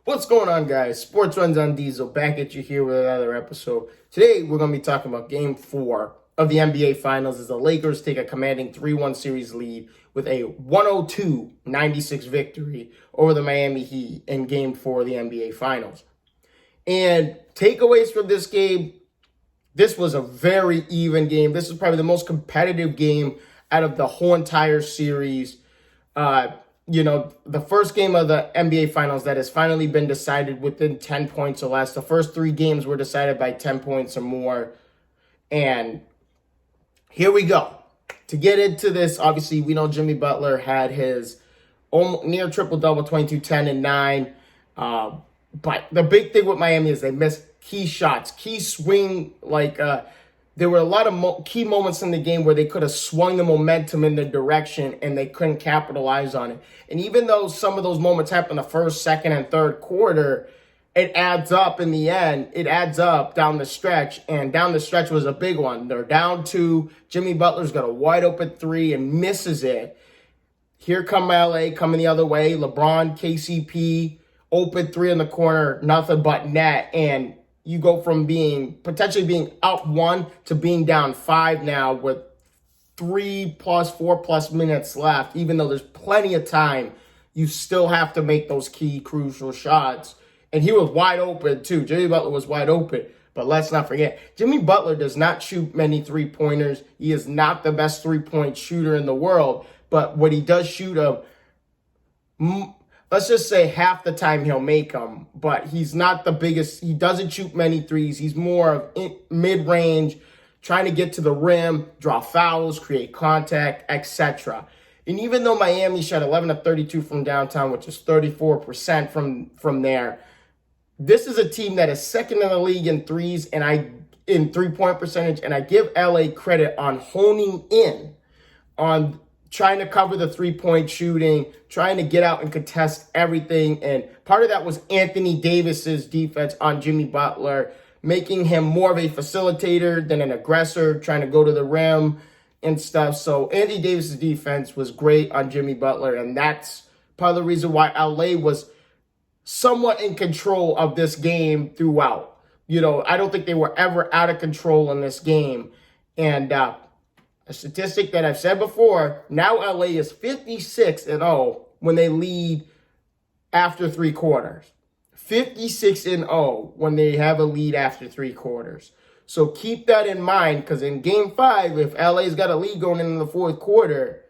What's going on, guys? Sports Runs on Diesel back at you here with another episode. Today, we're going to be talking about Game 4 of the NBA Finals as the Lakers take a commanding 3-1 series lead with a 102-96 victory over the Miami Heat in Game 4 of the NBA Finals. And takeaways from this game, this was a very even game. This is probably the most competitive game out of the whole entire series. The first game of the NBA Finals that has finally been decided within 10 points or less. The first 3 games were decided by 10 points or more. And here we go. To get into this, obviously, we know Jimmy Butler had his near triple-double, 22, 10, and 9. But the big thing with Miami is they missed key shots, key swing, there were a lot of key moments in the game where they could have swung the momentum in their direction and they couldn't capitalize on it. And even though some of those moments happened the first, second, and third quarter, it adds up in the end. It adds up down the stretch, and down the stretch was a big one. They're down 2. Jimmy Butler's got a wide open 3 and misses it. Here come LA coming the other way. LeBron, KCP, open 3 in the corner, nothing but net, and you go from potentially being up 1 to being down 5 now with 3+, 4+ minutes left. Even though there's plenty of time, you still have to make those key crucial shots. And he was wide open too. Jimmy Butler was wide open. But let's not forget, Jimmy Butler does not shoot many three-pointers. He is not the best three-point shooter in the world. But what he does shoot let's just say half the time he'll make them, but he's not the biggest. He doesn't shoot many threes. He's more of mid-range, trying to get to the rim, draw fouls, create contact, etc. And even though Miami shot 11 of 32 from downtown, which is 34% from there, this is a team that is second in the league in threes in three-point percentage, and I give LA credit on honing in on trying to cover the three-point shooting, trying to get out and contest everything. And part of that was Anthony Davis's defense on Jimmy Butler, making him more of a facilitator than an aggressor, trying to go to the rim and stuff. So Anthony Davis's defense was great on Jimmy Butler, and that's part of the reason why LA was somewhat in control of this game throughout. I don't think they were ever out of control in this game. And a statistic that I've said before, now LA is 56-0 when they lead after 3 quarters. 56-0 when they have a lead after 3 quarters. So keep that in mind, because in Game 5, if LA's got a lead going into the 4th quarter,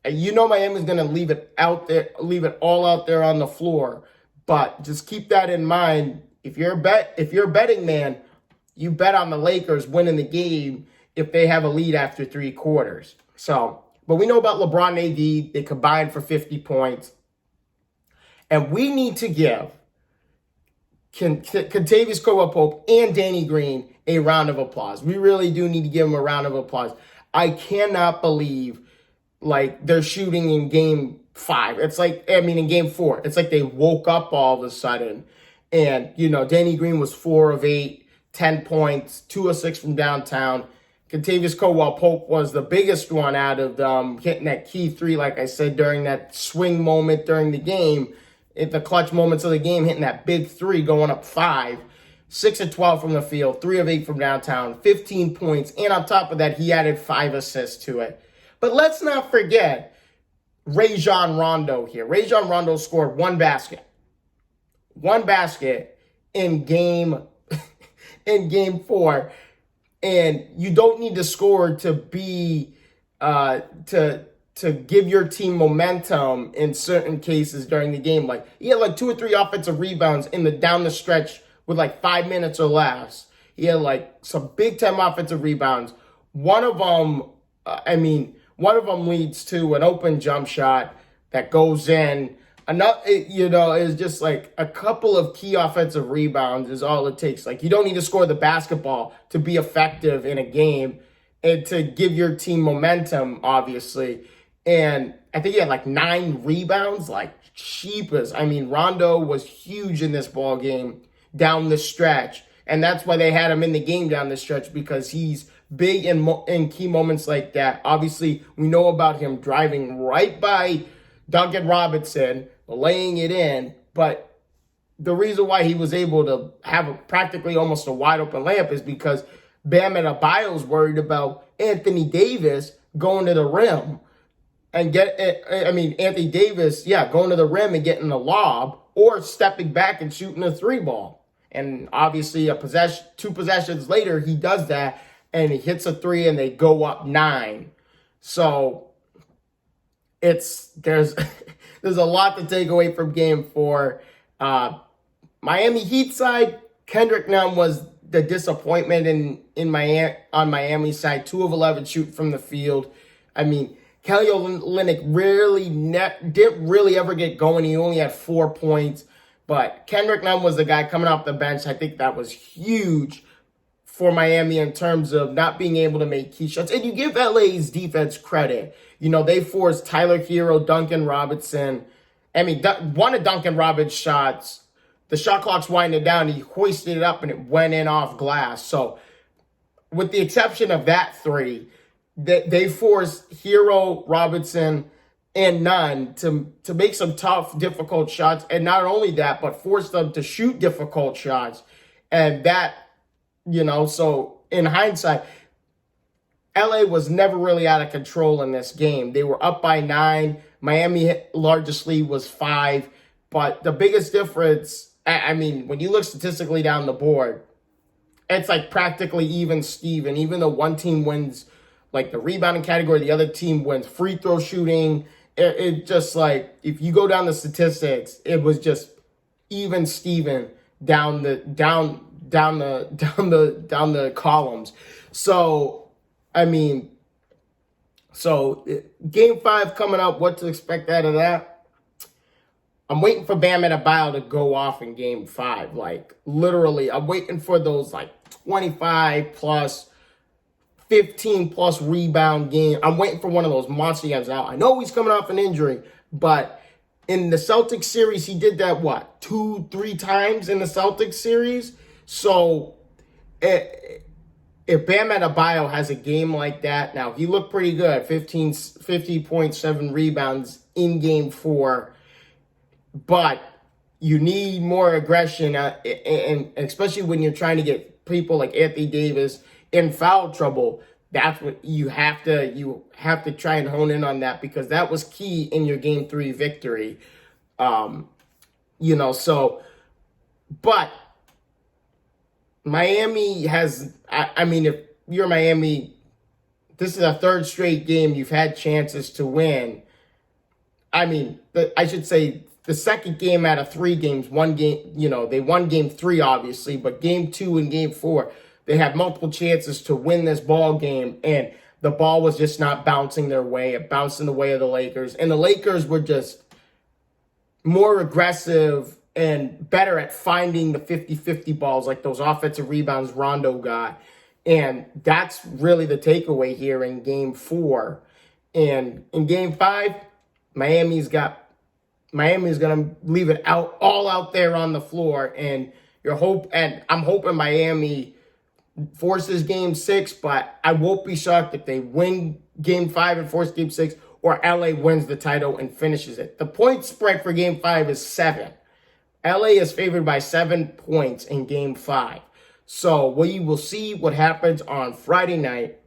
Miami's going to leave it all out there on the floor. But just keep that in mind. If you're a betting man, you bet on the Lakers winning the game if they have a lead after 3 quarters. But we know about LeBron and AD. They combined for 50 points. And we need to give Kentavious Caldwell-Pope and Danny Green a round of applause. We really do need to give them a round of applause. I cannot believe, they're shooting in Game 5. In Game 4. It's like they woke up all of a sudden. And, Danny Green was 4 of 8, 10 points, 2 of 6 from downtown. Kentavious Caldwell-Pope was the biggest one out of them, hitting that key 3, like I said, during that swing moment during the game, at the clutch moments of the game, hitting that big 3, going up 5, 6 of 12 from the field, 3 of 8 from downtown, 15 points, and on top of that, he added 5 assists to it. But let's not forget Rajon Rondo here. Rajon Rondo scored 1 basket. 1 basket in game 4. And you don't need to score to be to give your team momentum in certain cases during the game. He had 2 or 3 offensive rebounds down the stretch with 5 minutes or less. He had some big time offensive rebounds. One of them leads to an open jump shot that goes in. Another, is just a couple of key offensive rebounds is all it takes. You don't need to score the basketball to be effective in a game and to give your team momentum, obviously. And I think he had 9 rebounds, cheapest. Rondo was huge in this ball game down the stretch. And that's why they had him in the game down the stretch, because he's big in key moments like that. Obviously, we know about him driving right by Duncan Robinson, laying it in, but the reason why he was able to have practically almost a wide open layup is because Bam Adebayo's worried about Anthony Davis going to the rim and Anthony Davis, going to the rim and getting the lob or stepping back and shooting a three ball. And obviously, two possessions later, he does that and he hits a three and they go up 9. So there's there's a lot to take away from game 4. Miami Heat side, Kendrick Nunn was the disappointment on Miami's side. 2 of 11 shoot from the field. I mean, Kelly Olynyk didn't really ever get going. He only had 4 points. But Kendrick Nunn was the guy coming off the bench. I think that was huge for Miami in terms of not being able to make key shots. And you give LA's defense credit. You know, they forced Tyler Hero, Duncan Robinson. I mean, one of Duncan Robinson's shots, the shot clock's winding down. He hoisted it up and it went in off glass. So with the exception of that 3, they forced Hero, Robinson, and Nunn to make some tough, difficult shots. And not only that, but force them to shoot difficult shots. And that, so in hindsight, LA was never really out of control in this game. They were up by 9. Miami largest lead was 5. But the biggest difference, I mean, when you look statistically down the board, it's like practically even Steven. Even though one team wins like the rebounding category, the other team wins free throw shooting. It just like, if you go down the statistics, it was just even Steven down the columns. So, I mean, game 5 coming up, what to expect out of that? I'm waiting for Bam Adebayo to go off in game 5. Like, literally, I'm waiting for those, like, 25 plus, 15 plus rebound game. I'm waiting for one of those monster games out. I know he's coming off an injury, but in the Celtics series, he did that, 2-3 times in the Celtics series? So, if Bam Adebayo has a game like that, now he looked pretty good, 50.7 rebounds in game 4, but you need more aggression, and especially when you're trying to get people like Anthony Davis in foul trouble. That's what you have to try and hone in on that, because that was key in your game 3 victory. But Miami has, I mean, if you're Miami, this is a 3rd straight game you've had chances to win. I mean, I should say the second game out of 3 games, they won game 3, obviously, but game 2 and game 4, they had multiple chances to win this ball game, and the ball was just not bouncing their way. It bounced in the way of the Lakers, and the Lakers were just more aggressive and better at finding the 50-50 balls, like those offensive rebounds Rondo got. And that's really the takeaway here in game 4. And in game 5, Miami's going to leave it all out there on the floor. And I'm hoping Miami forces game 6, but I won't be shocked if they win game 5 and force game 6, or LA wins the title and finishes it. The point spread for game 5 is 7. LA is favored by 7 points in game 5. So we will see what happens on Friday night.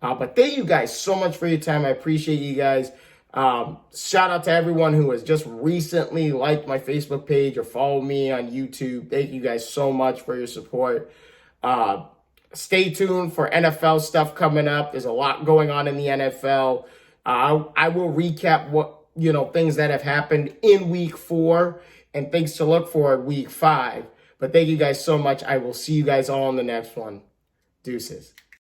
But thank you guys so much for your time. I appreciate you guys. Shout out to everyone who has just recently liked my Facebook page or followed me on YouTube. Thank you guys so much for your support. Stay tuned for NFL stuff coming up. There's a lot going on in the NFL. I will recap things that have happened in week 4 and things to look for in week 5. But thank you guys so much. I will see you guys all in the next one. Deuces.